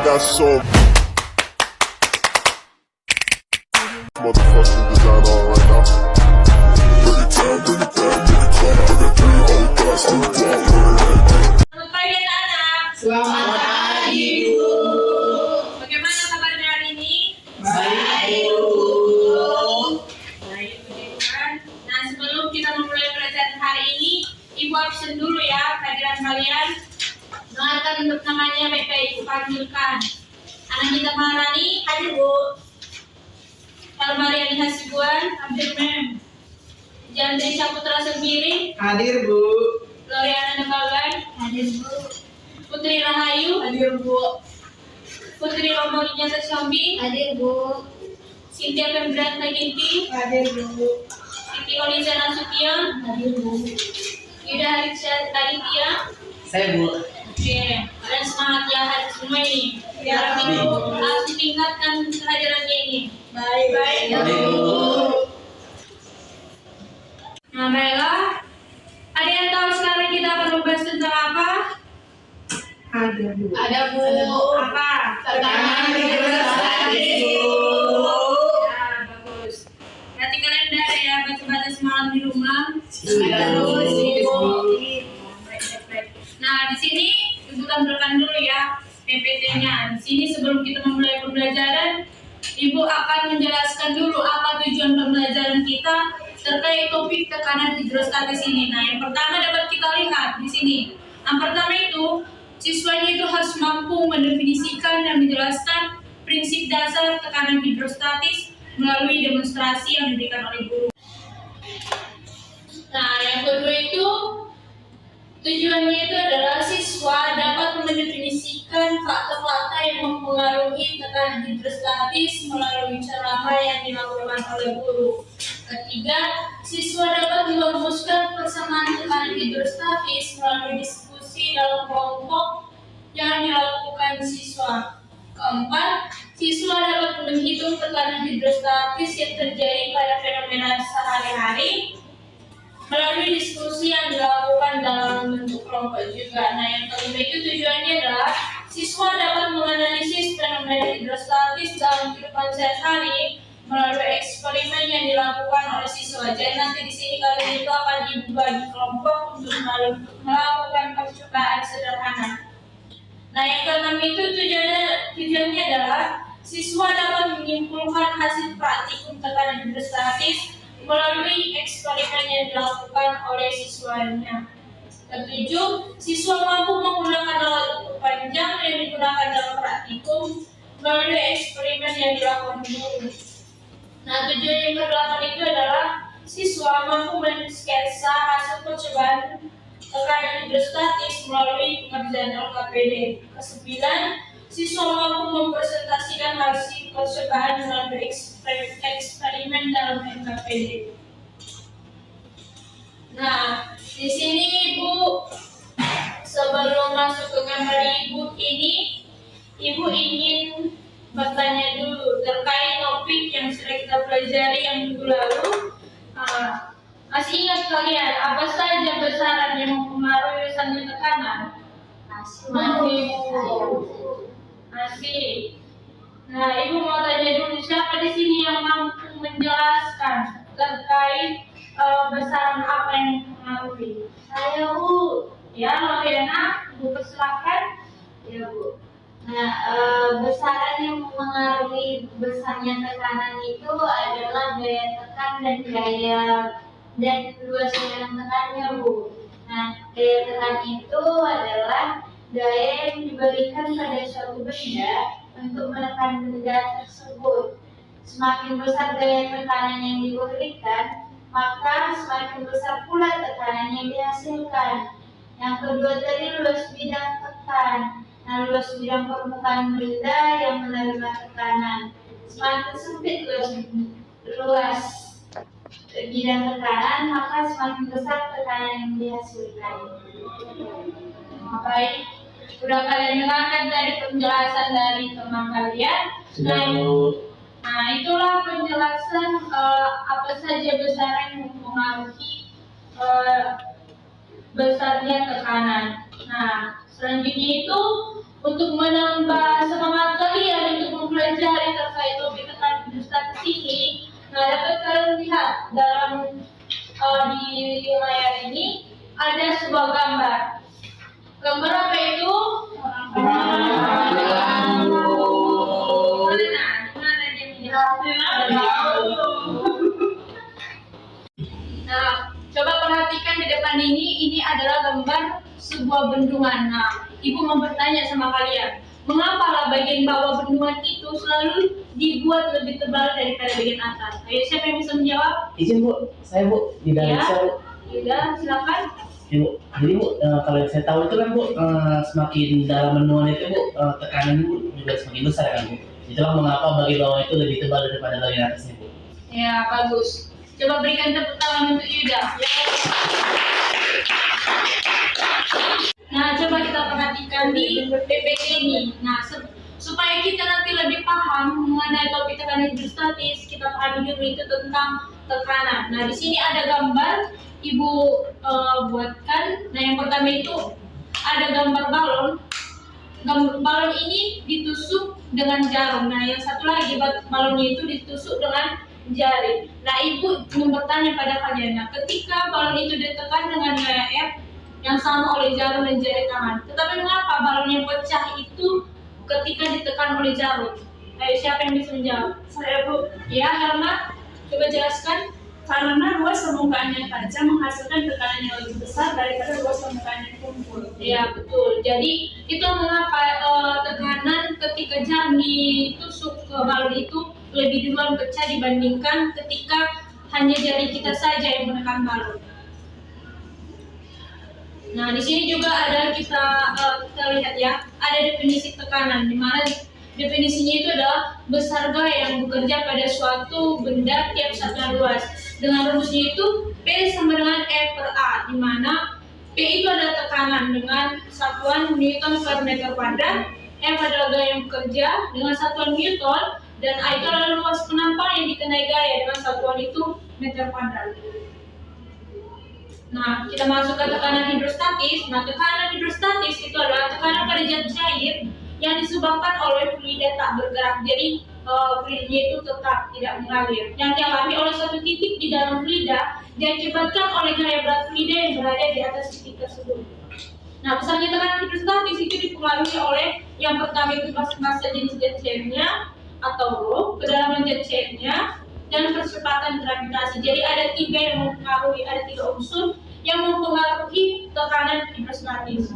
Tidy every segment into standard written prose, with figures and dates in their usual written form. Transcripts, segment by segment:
got so motherfucking design on right now. Bring it down, bring it down, bring it down. I got 3 old guys to walk. Selamat pagi anak-anak. Selamat pagi, Ibu. Bagaimana kabarnya hari ini? Baik, Bu. Baik, puji Tuhan. Nah, sebelum kita memulai pelajaran hari ini, Ibu absen dulu ya kehadiran kalian. Doakan untuk namanya baik-baik Ibu panggilkan. Anak kita Maharani, hadir Bu. Kalmariani Hasibuan, hadir Mem. Jandri Saputra Sembiring, Hadir, Bu. Gloriana Nebagan, hadir Bu. Putri Rahayu, Hadir, Bu. Putri Romo Inyasa Syambi, Hadir Bu. Cynthia Pemberat Ginti, Hadir, Bu. Siti Oliza Nasution, Hadir Bu. Yuda Harisya Aditya, Saya, Bu. oke, dan semangat ya hari semua ini. Ya, Harap Ibu amin. harus ditingkatkan kehadirannya ini. Baik. Baik. Baik, Bu. Nah, baiklah. Ada yang tahu sekarang kita akan membahas tentang apa? Hadir, Bu. Ada Bu. Apa? Tekanan hidrostatis, Bu. Ya, bagus. Berarti kalian udah ada ya baca-baca semalam di rumah. Bagus, Bu. Baik. Nah, di sini Ibu tampilkan dulu ya PPT-nya. Di sini sebelum kita memulai pembelajaran, Ibu akan menjelaskan dulu apa tujuan pembelajaran kita terkait topik tekanan hidrostatis ini. Nah, yang pertama dapat kita lihat di sini. Yang pertama itu, siswanya itu harus mampu mendefinisikan dan menjelaskan prinsip dasar tekanan hidrostatis melalui demonstrasi yang diberikan oleh guru. Nah, yang kedua itu tujuannya itu adalah siswa dapat mendefinisikan fakta-fakta yang mempengaruhi tekanan hidrostatis melalui cara yang dilakukan oleh guru. Ketiga, siswa dapat merumuskan persamaan tekanan hidrostatis melalui diskusi dalam kelompok yang dilakukan siswa. Keempat, siswa dapat menghitung tekanan hidrostatis yang terjadi pada fenomena sehari-hari melalui diskusi yang dilakukan dalam bentuk kelompok juga. Nah, yang kelima itu tujuannya adalah siswa dapat menganalisis fenomena hidrostatis dalam kehidupan sehari-hari melalui eksperimen yang dilakukan oleh siswa. Jadi nanti di sini kalian itu akan dibagi kelompok untuk melakukan percobaan sederhana. Nah, yang keenam itu tujuannya adalah siswa dapat menyimpulkan hasil praktikum tekanan hidrostatis melalui eksperimen yang dilakukan oleh siswanya. Ketujuh, siswa mampu menggunakan alat ukur panjang yang digunakan dalam praktikum melalui eksperimen yang dilakukan guru. Nah, tujuan yang kedelapan itu adalah siswa mampu mensketsa hasil percobaan tekanan hidrostatis melalui pengerjaan LKPD. Kesembilan, siswa mampu mempresentasikan hasil percobaan melalui eksperimen dalam LKPD. Nah, di sini Ibu sebelum masuk ke gambar Ibu ini, Ibu ingin bertanya dulu terkait topik yang sudah kita pelajari yang minggu lalu. Masih ingat kalian apa saja besaran yang mempengaruhi besaran tekanan? Masih. Nah, Ibu mau tanya dulu siapa di sini yang mampu menjelaskan terkait besaran apa yang mempengaruhi? Saya Bu. Ya, Loviana, Bu persilakan. Ya Bu. Nah, besaran yang mempengaruhi besarnya tekanan itu adalah daya tekan dan luas bidang tekannya Bu. Nah, daya tekan itu adalah daya yang diberikan pada suatu benda untuk menekan benda tersebut. Semakin besar daya tekanan yang diberikan, maka semakin besar pula tekanan yang dihasilkan. Yang kedua tadi luas bidang tekan. Nah, luas bidang permukaan benda yang menerima tekanan. Semakin sempit luas bidang tekanan, maka semakin besar tekanan yang dihasilkan. Baik, sudah kalian dengarkan dari penjelasan dari teman kalian. Nah, itulah penjelasan apa saja besaran yang mempengaruhi besarnya tekanan. Nah, selanjutnya itu untuk menambah semangat kalian untuk mempelajari terkait topik tentang hidrostatis ini, nah dapat kalian lihat dalam di layar ini ada sebuah gambar. Gambar apa itu? Mana dia melihat? Nah, coba perhatikan di depan ini adalah gambar sebuah bendungan. Nah, ibu mau bertanya sama kalian, mengapa bagian bawah bendungan itu selalu dibuat lebih tebal daripada bagian atas? Ayo, siapa yang bisa menjawab? Izin Bu, saya Bu, di dalam Ya. saya Bu. Yuda, silakan. Ya, Bu. Jadi Bu, kalau yang saya tahu itu kan Bu, semakin dalam bendungan itu Bu, tekanan Bu juga semakin besar kan Bu. Itulah mengapa bagian bawah itu lebih tebal daripada bagian atasnya Bu. Ya, bagus. Coba berikan tepuk tangan untuk Yuda. Nah, coba kita perhatikan di PPT ini. Nah, supaya kita nanti lebih paham mengenai topik tekanan hidrostatis, kita pahami dulu itu tentang tekanan. Nah, di sini ada gambar, Ibu buatkan. Nah, yang pertama itu ada gambar balon. Gambar balon ini ditusuk dengan jarum. Nah, yang satu lagi balonnya itu ditusuk dengan jari. Nah, Ibu ingin bertanya pada kalian, nah, ketika balon itu ditekan dengan gaya F yang sama oleh jarum dan jari tangan, tetapi mengapa balon yang pecah itu ketika ditekan oleh jarum? Ayo, siapa yang bisa menjawab? Saya Bu, Ya, Helma, coba jelaskan. karena ruas permukaan yang tajam menghasilkan tekanan yang lebih besar daripada ruas permukaan yang tumpul. Ya, betul. Jadi itu mengapa tekanan ketika jarum ditusuk ke balon itu lebih duluan pecah dibandingkan ketika hanya jari kita saja yang menekan balon. Nah, di sini juga ada kita lihat ya, ada definisi tekanan, di mana definisinya itu adalah besar gaya yang bekerja pada suatu benda tiap satuan ruas. Dengan rumusnya itu P sama dengan E per A, di mana P itu adalah tekanan dengan satuan Newton per meter kuadrat, F adalah gaya yang bekerja dengan satuan Newton, dan A itu adalah luas penampang yang dikenai gaya dengan satuan itu meter kuadrat. Nah, kita masuk ke tekanan hidrostatis. Nah, tekanan hidrostatis itu adalah tekanan pada zat cair yang disebabkan oleh fluida tak bergerak. Jadi fluidnya itu tetap tidak mengalir. Yang dialami oleh satu titik di dalam fluida diakibatkan oleh gaya berat fluida yang berada di atas titik tersebut. Nah, besarnya tekanan hidrostatis itu dipengaruhi oleh yang pertama itu massa jenis zat cairnya atau rho, kedalaman zat cairnya, dan percepatan gravitasi. Jadi ada tiga yang mempengaruhi, ada tiga unsur yang mempengaruhi tekanan hidrostatis.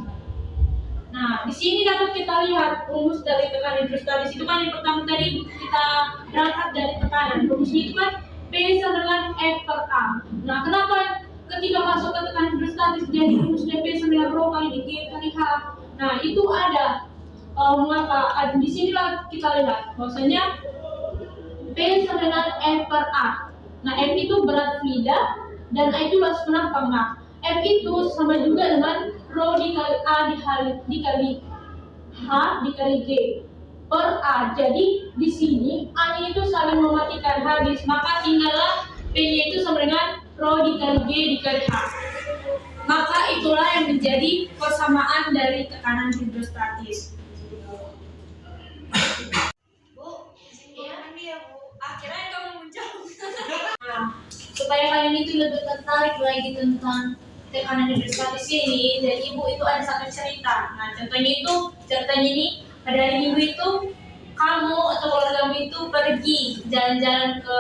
Nah, di sini dapat kita lihat rumus dari tekanan hidrostatis itu kan yang pertama tadi kita berangkat dari tekanan. Rumusnya itu kan P sama dengan F per A. Nah, kenapa ketika masuk ke tekanan hidrostatis jadi rumusnya P sama dengan rho kali G kali H? Nah, itu ada mengapa? Di sinilah kita lihat bahwasanya P sama dengan F per A. Nah, F itu berat fluida dan A itu luas penampang. Nah, F itu sama juga dengan rho dikali A dikali H dikali G per A. Jadi di sini A-nya itu saling mematikan habis, maka tinggallah P-nya itu sama dengan rho dikali G dikali H. Maka itulah yang menjadi persamaan dari tekanan hidrostatis. Akhirnya kamu muncul. Nah, supaya kalian itu lebih tertarik lagi tentang tekanan hidrostatis ini, dari ibu itu ada satu cerita. Nah, ceritanya ini pada hari Minggu itu kamu atau keluargamu itu pergi jalan-jalan ke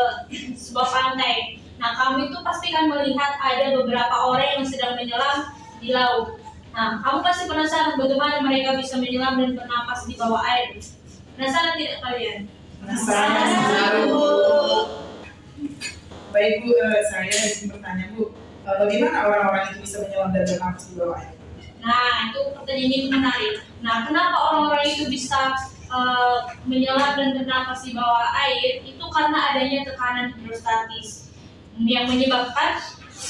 sebuah pantai. Nah, kamu itu pasti kan melihat ada beberapa orang yang sedang menyelam di laut. Nah, kamu pasti penasaran bagaimana mereka bisa menyelam dan bernapas di bawah air. Penasaran tidak kalian? Penasaran Bu. Baik Bu, saya izin bertanya Bu, bagaimana orang-orang itu bisa menyelam dan bernapas di bawah air? Nah, itu pertanyaan itu menarik. Nah, kenapa orang-orang itu bisa menyelam dan bernapas di bawah air? Itu karena adanya tekanan hidrostatis yang menyebabkan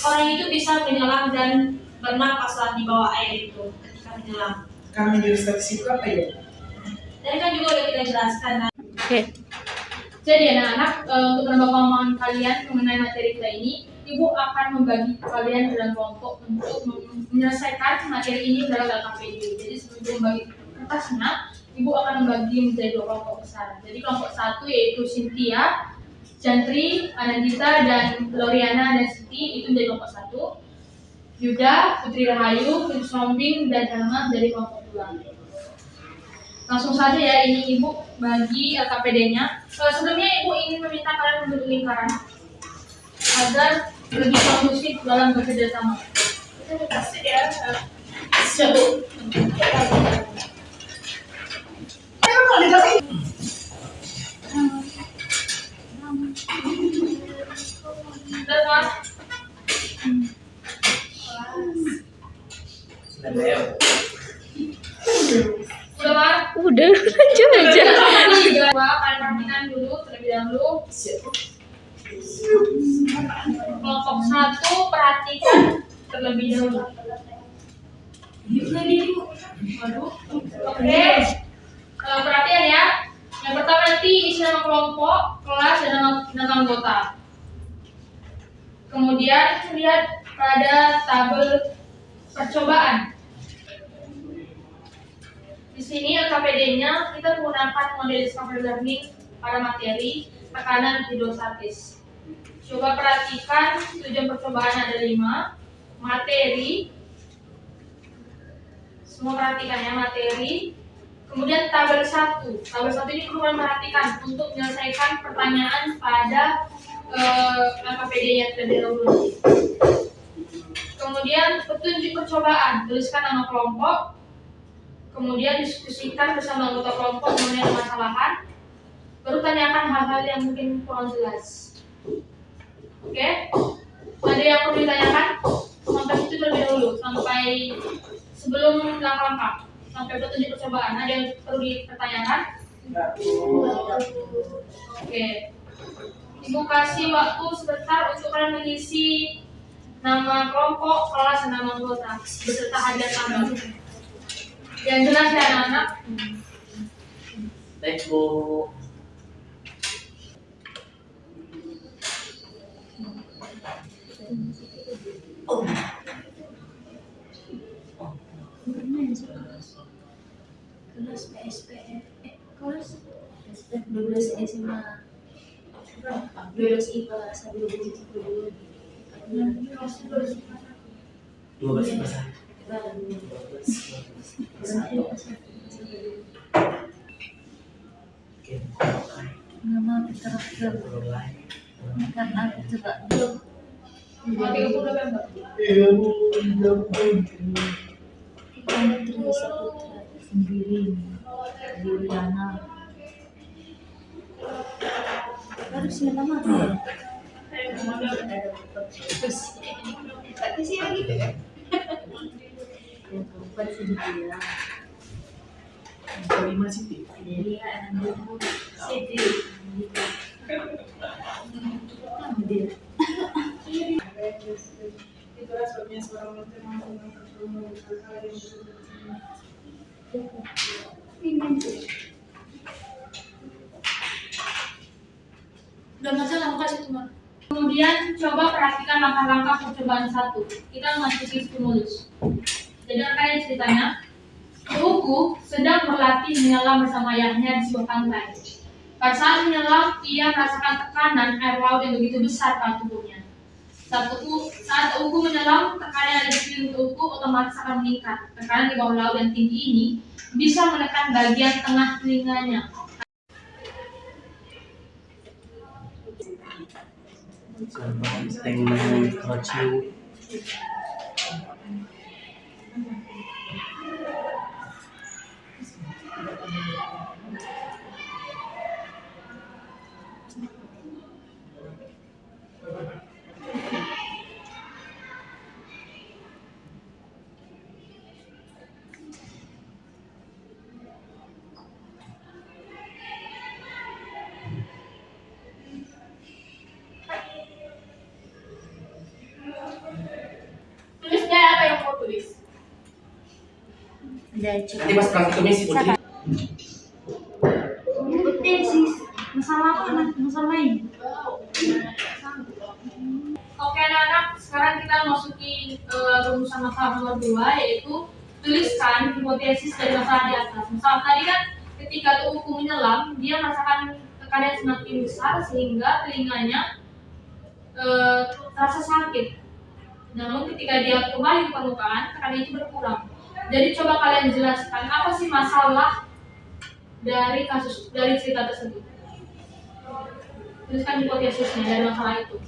orang itu bisa menyelam dan bernapaslah di bawah air itu ketika menyelam. Tekanan hidrostatis itu apa ya? Tadi kan juga udah kita jelaskan. Oke. Jadi anak-anak, untuk menambah pemahaman kalian mengenai materi kita ini, Ibu akan membagi kalian dalam kelompok untuk menyelesaikan materi ini dalam KPD. Jadi sebelum membagi kertasnya, Ibu akan membagi menjadi 2 kelompok besar. Jadi kelompok 1 yaitu Cynthia, Chantry, Anandita, dan Loriana dan Siti itu menjadi kelompok 1. Yuda, Putri Rahayu, Prince Rombing, dan Helma menjadi kelompok 2. Langsung saja ya, ini Ibu bagi LKPD-nya. Sebelumnya Ibu ingin meminta kalian membentuk lingkaran agar lebih kondusif dalam bekerja sama. Kasih ya. Siap, Bu. Udah, Mas? Udah, Mas? Udah, lanjut aja. Kalian perhatikan dulu terlebih dahulu. Kelompok 1 perhatikan terlebih dahulu. Waduh. Oke. Perhatian ya. Yang pertama nanti isi nama kelompok, kelas, dan nama anggota. Kemudian lihat pada tabel percobaan. Di sini LKPD-nya kita menggunakan model discovery learning pada materi tekanan hidrostatis. Coba perhatikan tujuan percobaan ada 5. Materi, semua perhatikan ya, materi. Kemudian tabel 1. Tabel 1 ini perlu kalian perhatikan untuk menyelesaikan pertanyaan pada LKPD yang terlebih dahulu. Kemudian petunjuk percobaan, tuliskan nama kelompok. Kemudian diskusikan bersama anggota kelompok mengenai permasalahan. Baru tanyakan hal-hal yang mungkin kurang jelas. Oke? Ada yang perlu ditanyakan? Sampai situ terlebih dahulu, sampai sebelum langkah-langkah, sampai petunjuk percobaan. Ada yang perlu dipertanyakan? Oke. Ibu kasih waktu sebentar untuk kalian mengisi nama kelompok, kelas, dan nama anggota beserta hadiah tambahan. Yang jelas ya anak-anak. Baik, Bu. Kelas PSPM, kelas 12 SMA, 12 IPA, 1 12 besar. nama terakhir kan aku coba belum 30 November. Putri Saputra sendiri Juliana harus siapa mati tapi sih gitu ya yang keempat sedikit ya Yang kelima Siti. jadi ya enam Siti ambil Itulah sebabnya seorang menteri mampu mengatakan hal yang Udah masalah, makasih teman. Kemudian coba perhatikan langkah-langkah percobaan 1. Kita memasuki stimulus. Jadi kalian ceritanya, Uku sedang berlatih menyelam bersama ayahnya di sebuah pantai. Pada saat menyelam, ia merasakan tekanan air laut yang begitu besar pada tubuhnya. Saat Uku menyelam, tekanan yang ada di sekeliling Uku otomatis akan meningkat. Tekanan di bawah laut yang tinggi ini bisa menekan bagian tengah telinganya. Teng Kociu. Tulisnya apa yang mau tulis? dan Nanti pas praktikum isi Putri. penting sih masalah apa masalah lain Oke anak-anak, sekarang kita masuki rumusan masalah nomor 2, yaitu tuliskan hipotesis dari masalah di atas. Masalah tadi kan ketika tubuhku menyelam, dia merasakan tekanan yang semakin besar sehingga telinganya terasa sakit. Namun ketika dia kembali ke permukaan, tekanan itu berkurang. Jadi coba kalian jelaskan apa sih masalah dari cerita tersebut. Tuliskan hipotesisnya dari masalah itu.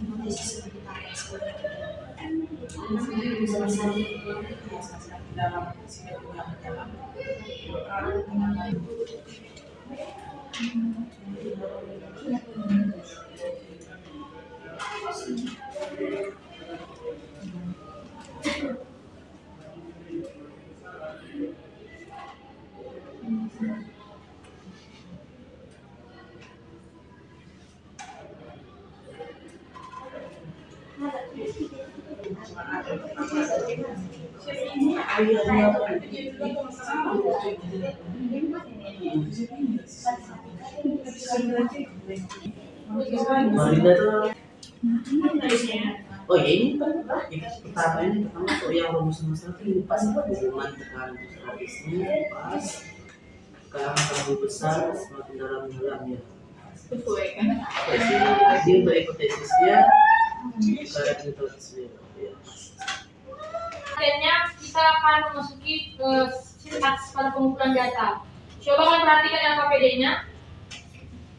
Marinda tuh. Oh ya ini kan kita pertama tuh yang rumus masalah itu pas hubungan tekanan hidrostasisnya pas sekarang terlalu besar semakin dalam ya. Sesuai kan? Jadi untuk hipotesisnya karet hidrostasisnya. Akhirnya kita akan memasuki ke sintaks pada pengumpulan data. Coba kalian perhatikan LKPD-nya.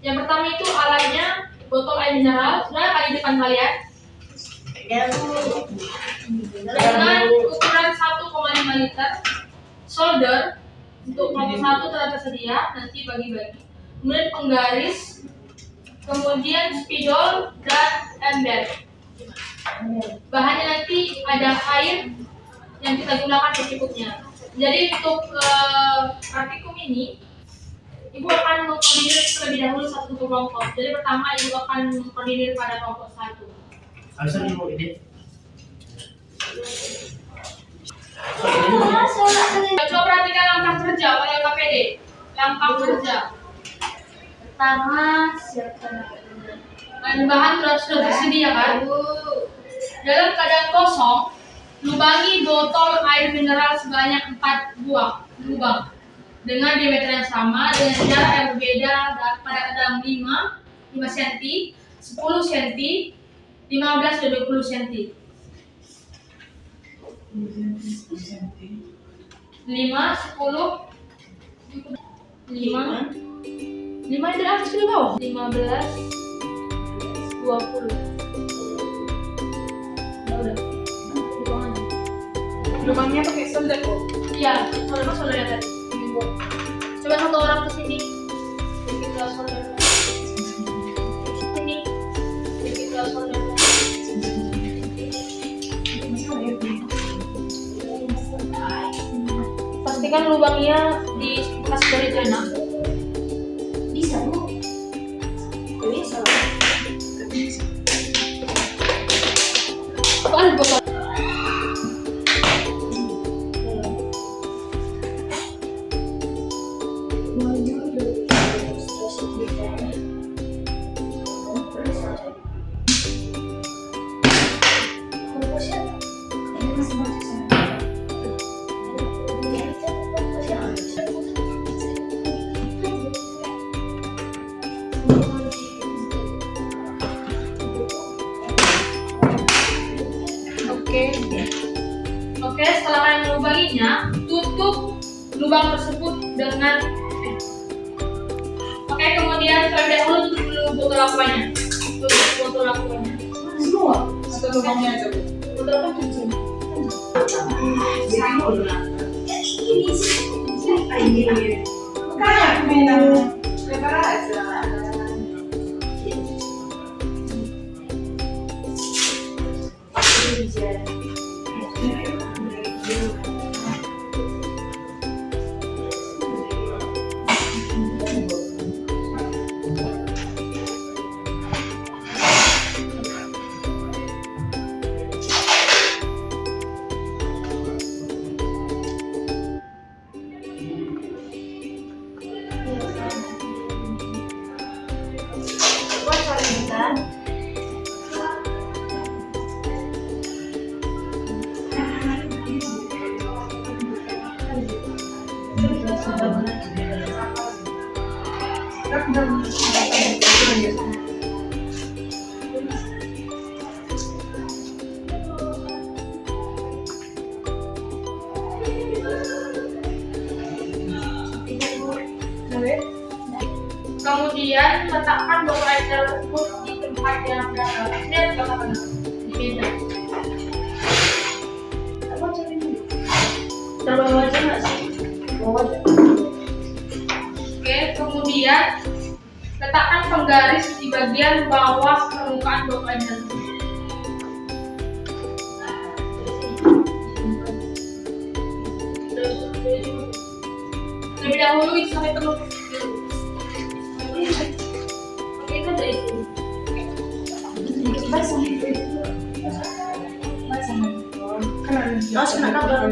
Yang pertama itu alatnya botol air mineral, sudah ada di depan kalian. Dengan ukuran 1,5 liter, solder untuk kelompok 1 telah tersedia, nanti bagi-bagi. Kemudian penggaris, kemudian spidol dan ember. Bahannya nanti ada air yang kita gunakan secukupnya. Jadi untuk praktikum ini, Ibu akan mengkoordinir terlebih dahulu satu kelompok. Jadi pertama Ibu akan mengkoordinir pada kelompok 1. Harusnya Ibu ini. Coba perhatikan langkah kerja pada KPD. Langkah kerja. Pertama, siapkan Bahan sudah tersedia kan? Dalam keadaan kosong, lubangi botol air mineral sebanyak 4 buah lubang dengan diameter yang sama dengan jarak yang berbeda pada kedang 5 cm, 10 cm, 15 dan 20 cm. 5, 10, 5 di atas di bawah 15, 20. Udah. Lubangnya pakai solder kok. Iya, solder ya tadi. Coba satu orang ke sini. Kita solder. Sini. Kita solder. Pastikan lubangnya di bekas dari tanah. bisa Bu. Bisa. Apaan botol? Oke, setelah kalian melubanginya, tutup lubang tersebut dengan Oke, kemudian terlebih dahulu tutup dulu botol aquanya. Tutup botol aquanya. Semua. Atau lubangnya aja Bu. Botol apa tuh? Makanya aku bilang lebar aja. Kemudian letakkan blok letter tersebut di tempat yang berada. Ini adalah apa? Di meja. Terbawa aja nggak sih? Oke, kemudian letakkan penggaris di bagian bawah permukaan blok letter. Lebih dahulu itu sampai penuh. Oke, itu dari sini. Terus kena kabar.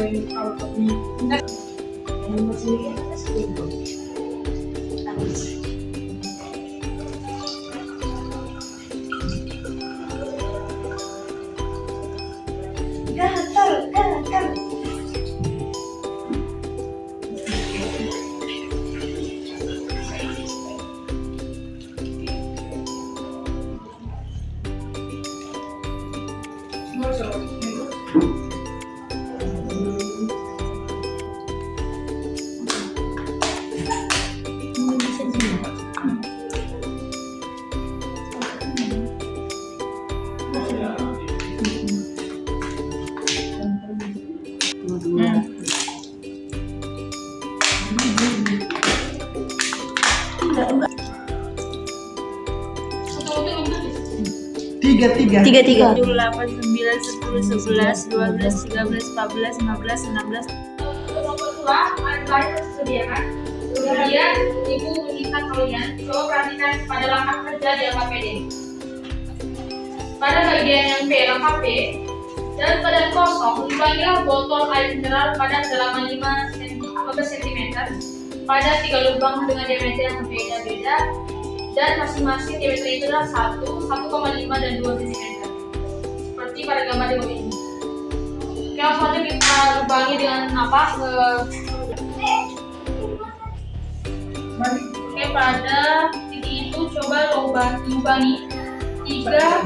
Tiga. 8, 9, 10, 11, 12, 13, 14, 15, 16. Nomor 2, alat tersediakan. Kemudian ibu meminta kalian coba perhatikan pada langkah kerja di LKPD. Pada bagian yang B, langkah B, dan pada kosong, lubangilah botol air mineral pada kedalaman 15 cm pada 3 lubang dengan diameter yang berbeda-beda, dan masing-masing diameter itu adalah 1, 1,5 dan 2 cm seperti pada gambar di bawah ini. Oke, langsung aja kita lubangi dengan apa? Oke, pada titik itu coba lubangi 3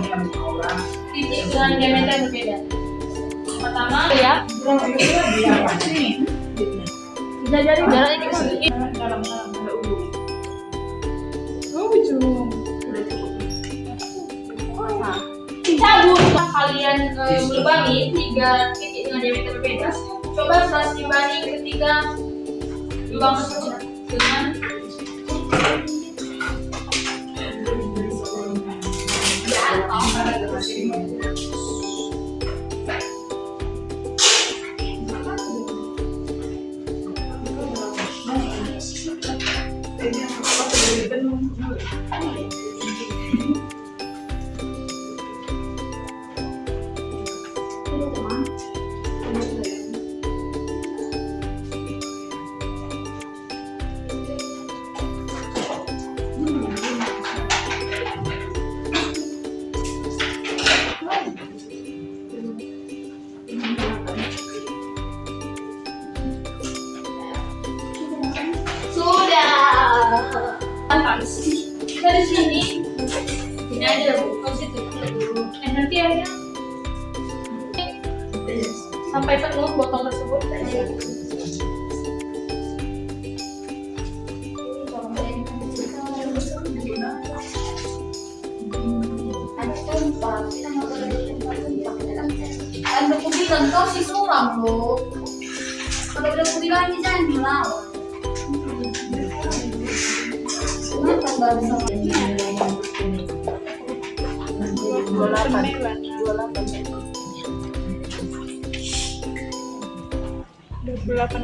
titik dengan diameter yang berbeda. Pertama ya, bisa jadi jaraknya segini. Cabut kalian lubangi 3 titik dengan diameter berbeda. Coba selasi banding ketiga lubang tersebut dengan dari sini ini aja bu, positif dulu. Nanti aja sampai penuh botol tersebut. Ada kubilan kau si suram loh. Kalau udah kubilan ini jangan melawan.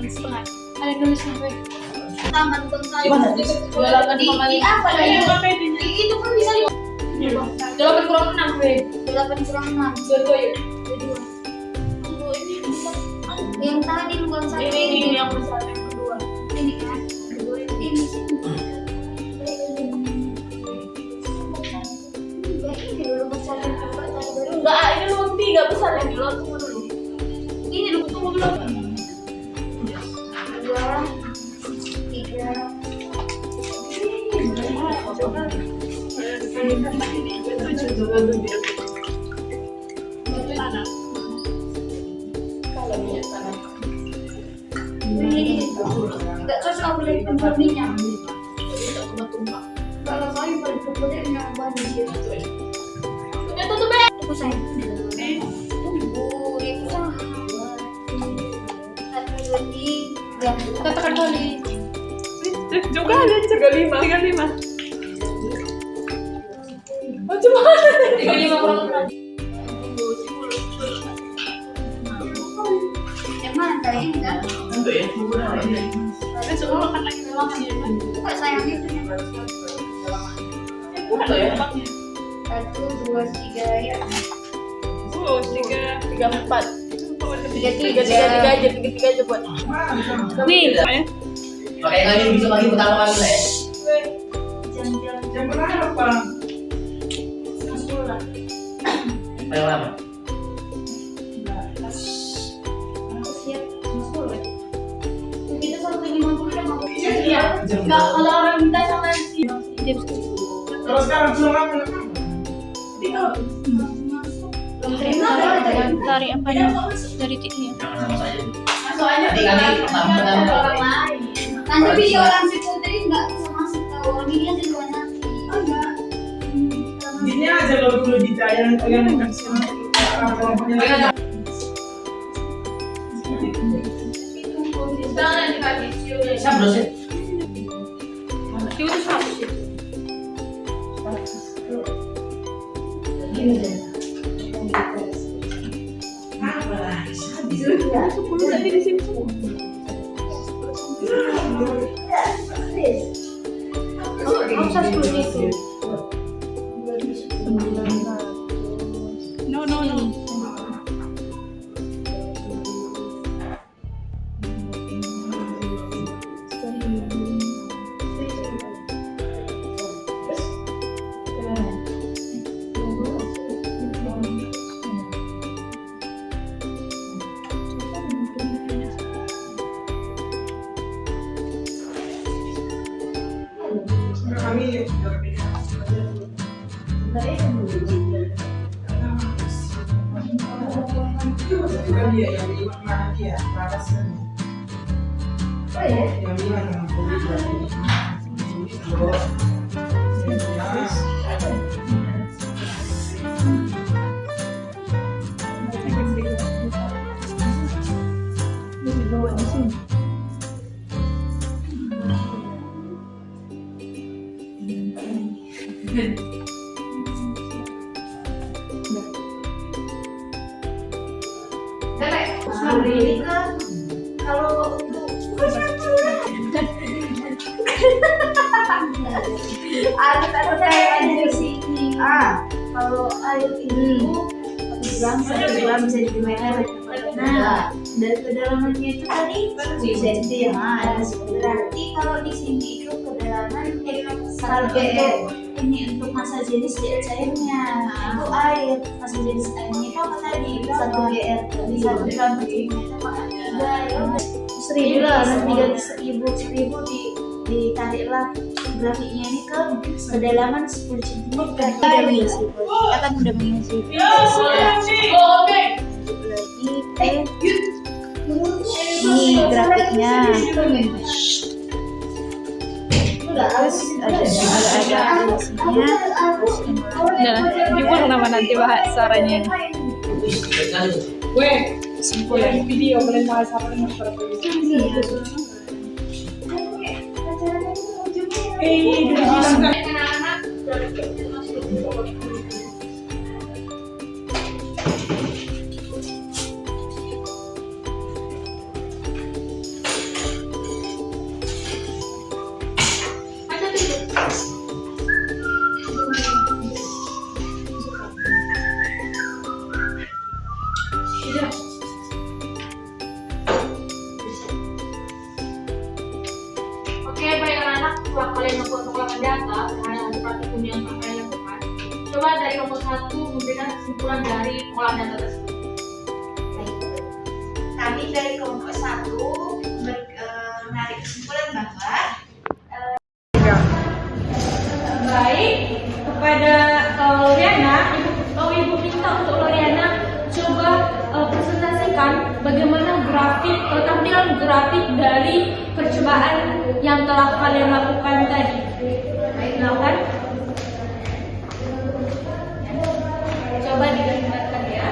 Setengah. Ada tulisnya gue. Taman bonsai. 28,5. Di apa lagi? Itu kan bisa 8 kurang 6 gue. 8 kurang 6. Dua ya. Yang tadi bukan satu. Ini yang besar yang kedua. Ini kan. Ini sih. Ini dulu besar yang kedua tadi baru. Enggak, ini lu 3 besar yang dulu tunggu dulu. Ini dulu tunggu dulu. 2, 3. Nggak cocok aku lihat komprominya. Kalau kalian pada komprominya yang banjir. Tutup be. Tunggu saya. Tunggu, itu salah. Satu lagi. Ya, katakan kali. Juga ada 35. Macam mana? 35 kurang kurang. Yang mana tadi enggak? Untuk ya. Besok mau makan lagi makan ya. Kok sayang itu ya? Untuk ya. 1, 2, 3 ya. 3, 4. 3 aja buat. Nih. Makanya kali bisa lagi pertama kali lah ya. Jam berapa? Paling lama. Kita sampai 50 udah mau. Iya. Enggak kalau orang minta sama si Kalau sekarang sudah lama. dari apanya? Dari tiknya. Jangan sama saya. Masuk aja. Nanti kali pertama. Nanti video orang si Putri nggak bisa masuk ke ini dia di luar nanti. Oh enggak. Gini aja kalau dulu yang kasih Jangan dikasih cium. Sabdo sih. Cium itu satu sih. Kamu bisa seperti itu. No. kami dia yang bilang dia alasan. Oh ya? Yang bilang Ini kan kalau ada kayak di sini. Kalau air ini 1 gram bisa dimainkan. Nah, dari kedalamannya itu tadi 7 cm ya. Berarti kalau di sini itu kedalaman 1 GR. Ini untuk massa jenis cairnya. Itu air. Massa jenis airnya itu apa tadi? 1 GR. 1 gram per cm. Ya, 1000 lah. Nanti 1000 ditariklah grafiknya ini ke kedalaman 10 cm. Kita kan udah mengisi. Oke. Lagi ini grafiknya. Terus ada tulisannya. Udah, gimana nama nanti bahas suaranya? Weh, yang video kalian bahas apa nih? Oke, baik anak-anak, setelah kalian membuat pengolahan data terhadap praktikum yang akan kalian lakukan, coba dari kelompok 1 memberikan kesimpulan dari pengolahan data tersebut. Kami dari kelompok 1 menarik kesimpulan bahwa Baik, kepada Loriana, ibu minta untuk Loriana coba presentasikan bagaimana tampilan grafik dari percobaan yang telah kalian lakukan tadi. Baik, silakan. Coba digambarkan ya.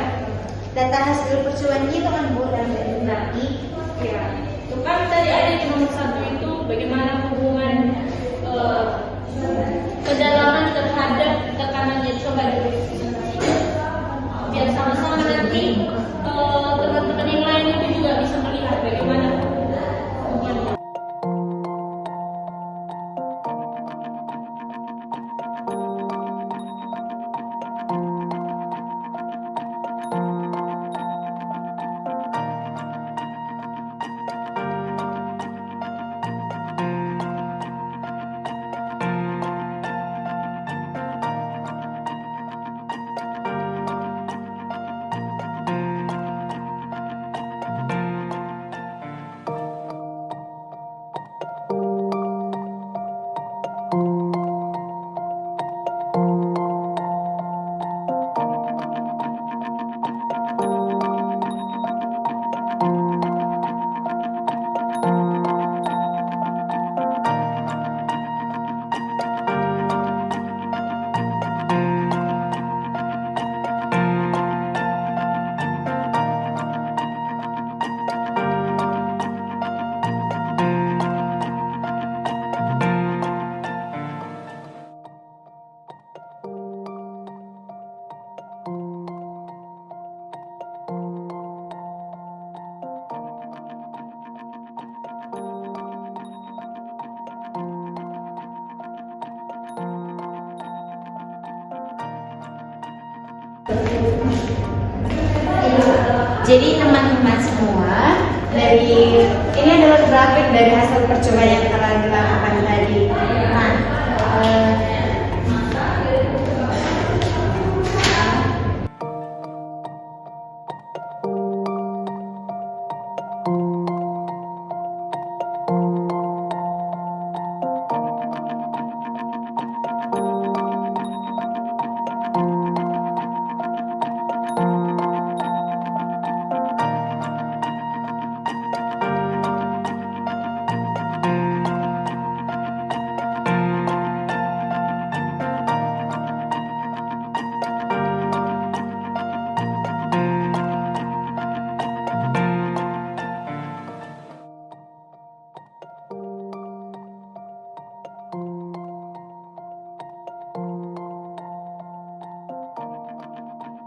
Data hasil percobaan ini kan bukan dari Ya, itu kan tadi ada di nomor 1 itu bagaimana hubungan kedalaman terhadap tekanannya. Coba dipresentasikan biar sama-sama nanti teman-teman yang lain itu juga bisa melihat bagaimana hubungannya. Jadi teman-teman semua, ini adalah grafik dari hasil percobaan yang telah dilakukan tadi. Nah,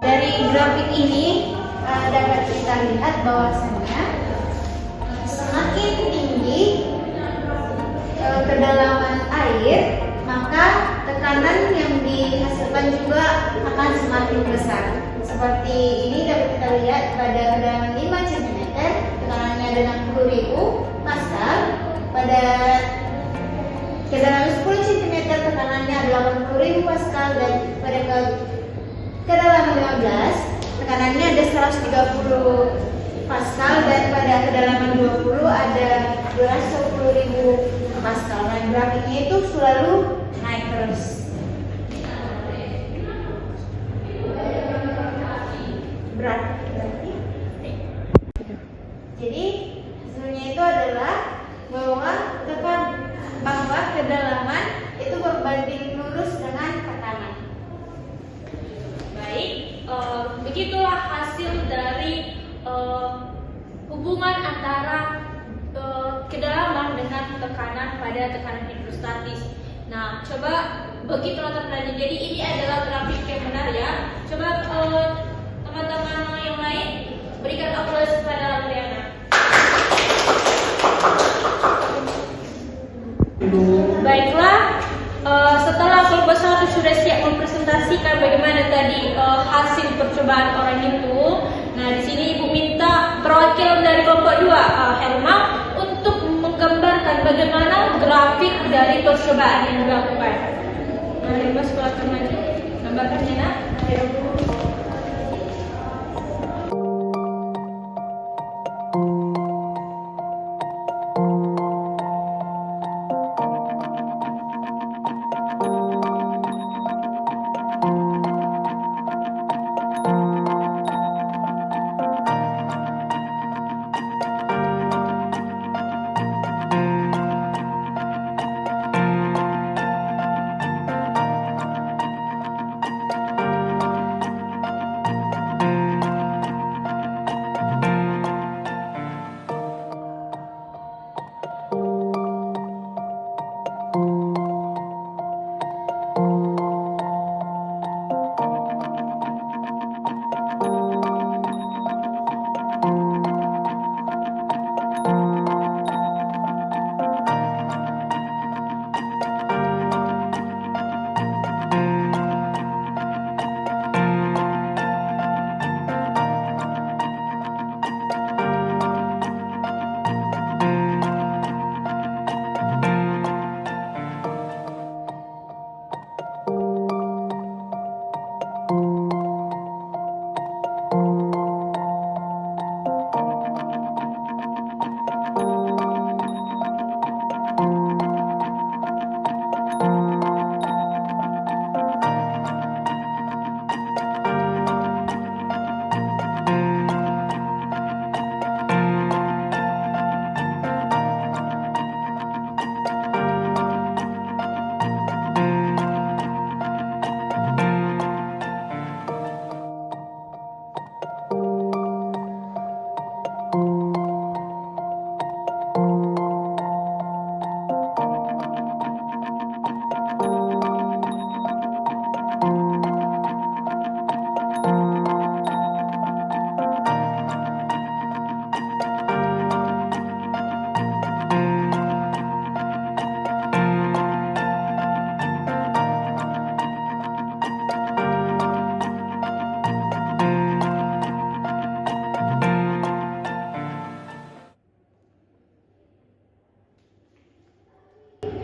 dari grafik ini dapat kita lihat bahwasannya semakin tinggi kedalaman air, maka tekanan yang dihasilkan juga akan semakin besar. Seperti ini dapat kita lihat pada kedalaman 5 cm, tekanannya ada 60.000 pascal. Pada kedalaman 10 cm, tekanannya 80.000 pascal, dan pada kedalaman 15, tekanannya ada 130 pascal, dan pada kedalaman 20 ada 210.000 pascal. Nah, grafiknya itu selalu naik terus. Berat berarti. Jadi hasilnya itu adalah bahwa kedalaman itu berbanding lurus dengan tekanan. Baik, begitulah hasil dari hubungan antara kedalaman dengan tekanan pada tekanan hidrostatis. Nah, coba bagi teman-teman, jadi ini adalah grafik yang benar ya. Coba teman-teman yang lain berikan aplaus kepada Loriana. Baiklah, setelah kelompok 1 sudah siap mempresentasikan bagaimana tadi hasil percobaan orang itu. Nah, di sini Ibu minta perwakilan dari kelompok 2, Helma, untuk menggambarkan bagaimana grafik dari percobaan yang dilakukan. Nah, Helma silakan maju, gambarkannya nak.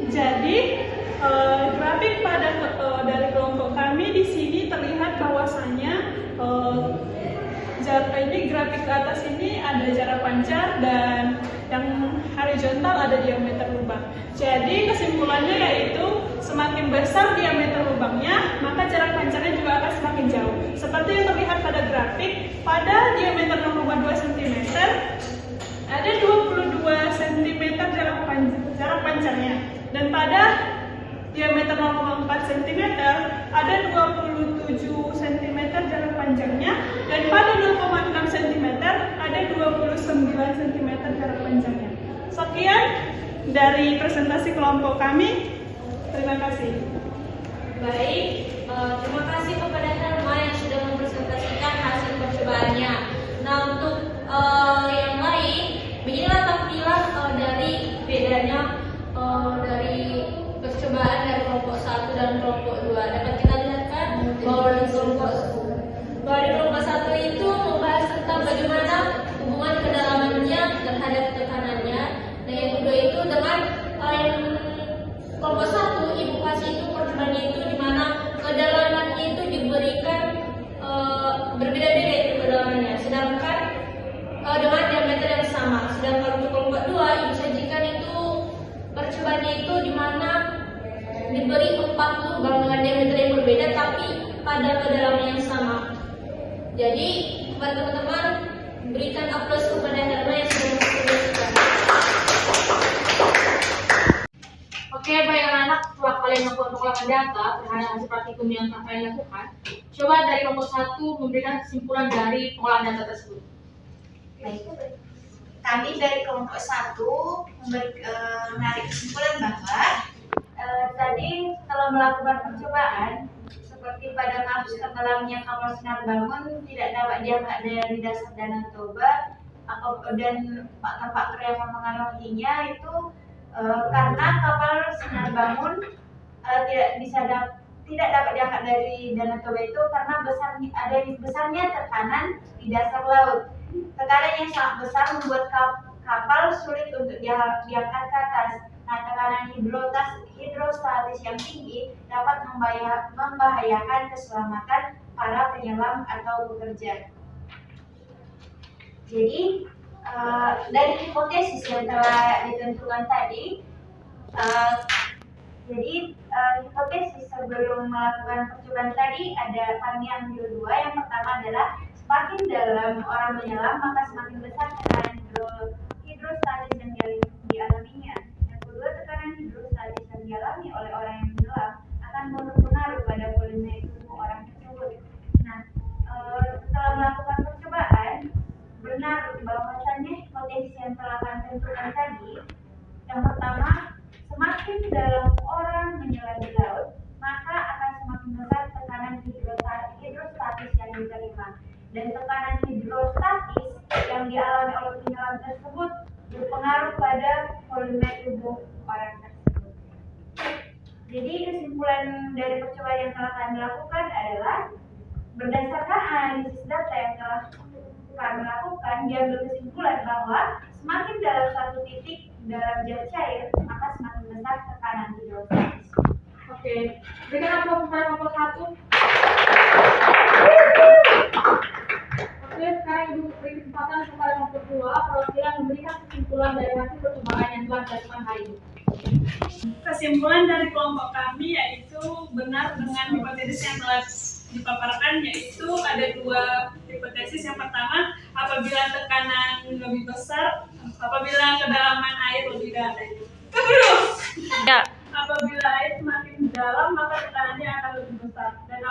Jadi grafik dari kelompok kami di sini terlihat bahwasanya ini grafik ke atas ini ada jarak pancar dan yang horizontal ada diameter lubang. Jadi kesimpulannya yaitu semakin besar diameter lubangnya, maka jarak pancarnya juga akan semakin jauh. Seperti yang terlihat pada grafik, pada diameter 0,2 cm ada 22 cm jarak pancarnya, dan pada diameter 0,4 cm ada 27 cm jarak panjangnya, dan pada 0,6 cm ada 29 cm jarak panjangnya. Sekian dari presentasi kelompok kami. Terima kasih. Baik, terima kasih kepada Herma yang sudah mempresentasikan hasil percobaannya. Nah, untuk yang lain, beginilah tampilan dari bedanya dari percobaan dari kelompok 1 dan kelompok 2. Dapat kita lihat kan bahwa di kelompok 1 itu membahas tentang bagaimana hubungan kedalamannya terhadap tekanannya, dan yang kedua itu dengan kelompok 1 ibu kasih itu percobaannya itu di mana kedalamannya itu diberikan berbeda-beda itu kedalamannya, sedangkan dengan diameter yang sama. Sedangkan untuk kelompok 2 ibu sajikan itu percobaannya itu di mana diberi 4 lubang dengan diameter yang berbeda tapi pada kedalaman yang sama. Jadi buat teman-teman, berikan aplaus kepada Herma yang sudah mempresentasikan. Oke, baik anak-anak, setelah kalian melakukan pengolahan data terhadap hasil praktikum yang telah kalian lakukan, coba dari kelompok 1 memberikan kesimpulan dari pengolahan data tersebut. Baik. Kami dari kelompok 1 menarik kesimpulan bahwa tadi setelah melakukan percobaan seperti pada kasus tenggelamnya kapal sinar bangun tidak dapat diangkat dari dasar Danau Toba dan faktor-faktor yang mempengaruhinya itu karena kapal sinar bangun tidak dapat diangkat dari Danau Toba itu karena besarnya tekanan di dasar laut. Tekanan yang sangat besar membuat kapal sulit untuk diangkat ke atas. Nah, tekanan hidrostatis yang tinggi dapat membahayakan keselamatan para penyelam atau pekerja. Jadi, dari hipotesis yang telah ditentukan tadi, hipotesis sebelum melakukan percobaan tadi ada kami ambil 2. Yang pertama adalah semakin dalam orang menyelam, maka semakin besar tekanan hidrostatis yang dialaminya. Yang kedua, tekanan hidrostatis yang dialami oleh orang yang menyelam akan berpengaruh pada volume tubuh orang tersebut. Nah, setelah melakukan percobaan, benar bahwasannya hipotesis yang telah kami tentukan tadi, yang pertama, semakin dalam orang menyelam di laut, maka akan semakin besar tekanan hidrostatis yang diterima. Dan tekanan hidrostatis yang dialami oleh penyelam tersebut berpengaruh pada volume tubuh orang tersebut. Jadi kesimpulan dari percobaan yang telah kami lakukan adalah berdasarkan analisis data yang telah kami lakukan, diambil kesimpulan bahwa semakin dalam satu titik dalam jet cair, maka semakin besar tekanan hidrostatis. Oke, berikan aplaus kepada kelompok 1. Oke, sekarang ibu beri kesempatan kepada kelompok 2 perwakilan memberikan kesimpulan dari hasil percobaan yang telah dilakukan hari ini. Kesimpulan dari kelompok kami yaitu benar dengan hipotesis yang telah dipaparkan, yaitu ada 2 hipotesis. Yang pertama, apabila tekanan lebih besar, apabila kedalaman air lebih dalam. Ya. Apabila air semakin dalam, maka tekanannya akan lebih besar. Dan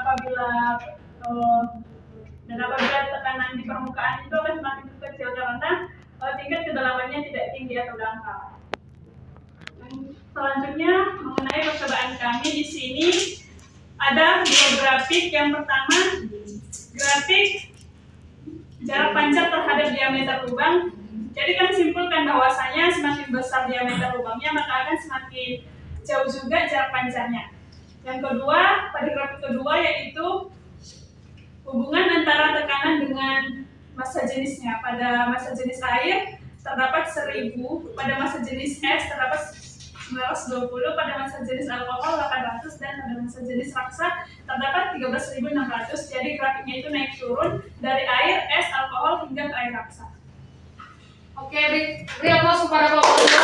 apabila tekanan di permukaan itu akan semakin kecil karena tingkat kedalamannya tidak tinggi atau dangkal. Selanjutnya mengenai percobaan kami di sini ada 2 grafik. Yang pertama, grafik jarak pancar terhadap diameter lubang. Jadi kami simpulkan bahwasanya semakin besar diameter lubangnya, maka akan semakin jauh juga jarak pancarnya. Yang kedua, pada grafik kedua yaitu hubungan antara tekanan dengan massa jenisnya. Pada massa jenis air terdapat 1000, pada massa jenis es terdapat 900 920, pada masa jenis alkohol 800, dan pada masa jenis raksa terdapat 13.600. Jadi grafiknya itu naik turun dari air, es, alkohol hingga ke air raksa. Oke, beri aplaus kepada Bapak Dua.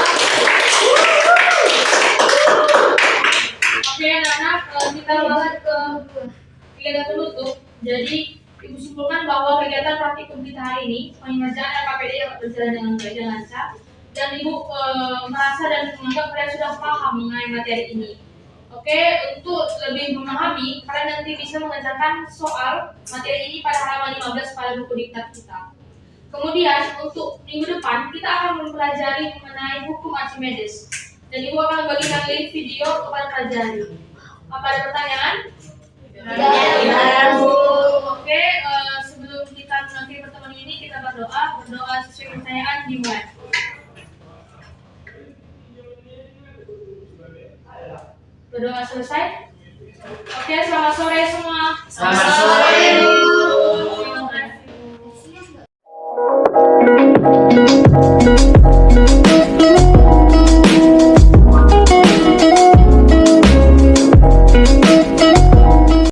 Oke, anak-anak, kita lihat ke kegiatan penutup. Jadi, Ibu simpulkan bahwa kegiatan praktikum kita hari ini pengerjaan LKPD dapat berjalan dengan baik dan lancar. Dan Ibu merasa dan menganggap kalian sudah paham mengenai materi ini. Oke, untuk lebih memahami, kalian nanti bisa mengerjakan soal materi ini pada halaman 15 pada buku diktat kita. Kemudian untuk minggu depan kita akan mempelajari mengenai hukum Archimedes. Dan Ibu akan bagikan link video kepada pelajari. Apa ada pertanyaan? Tidak. Oke, sebelum kita mengakhiri pertemuan ini kita berdoa sesuai pertanyaan dimulai. Berdoa selesai. Oke, selamat sore semua. Selamat sore.